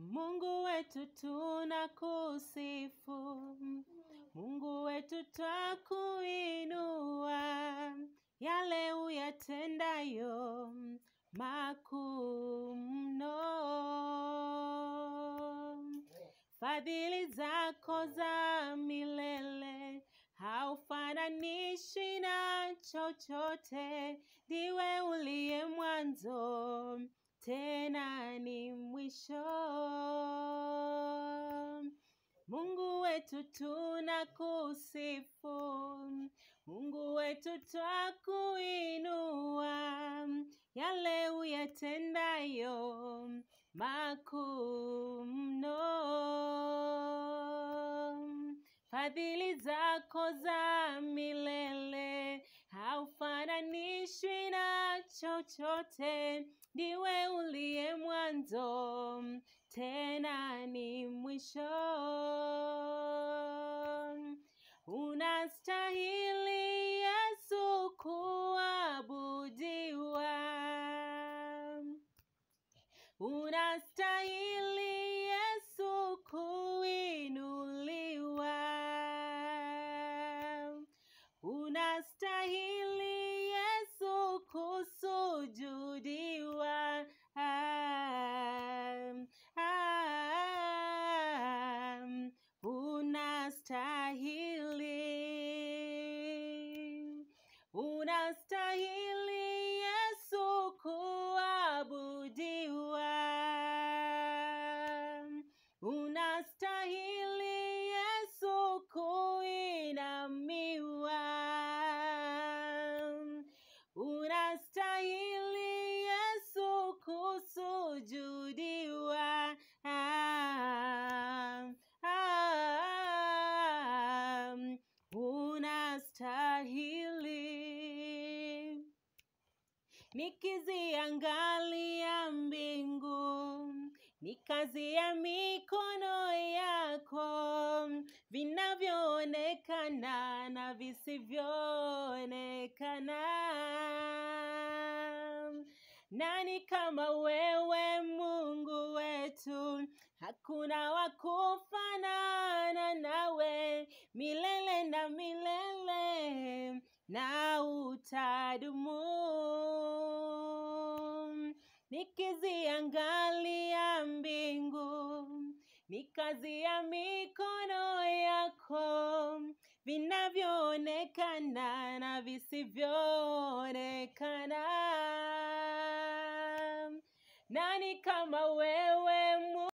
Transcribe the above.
Mungu wetu tunakusifu, Mungu wetu twakuinua, yale uyatendayo makuu mno. Fadhili zako za milele haufananishi na chochote, ndiwe uliye mwanzo tena ni mwisho. Mungu wetu tunakusifu, Mungu wetu twakuinua, yale uyatendayo makuu mno. Fadhili zako za milele haufananishwi na chochote, ndiwe uliye mwanzo tena ni mwisho. Unastahili Yesu kuabudiwa, unastahili Yesu kuinuliwa, unastahili Yesu kusujudiwa. Unastahili Yesu kuabudiwa, unastahili Yesu kuinamiwa, unastahili Yesu kusujudiwa. Unastahili. Nikiziangalia mbingu, nikazia mikono yako, vinavyoonekana na visivyoonekana. Nani kama wewe Mungu wetu? Hakuna wa kufanana nawe, milele na milele na utadumu. Nikiziangalia mbingu, nikazia mikono yako, vinavyoonekana na visivyoonekana. Nani kama wewe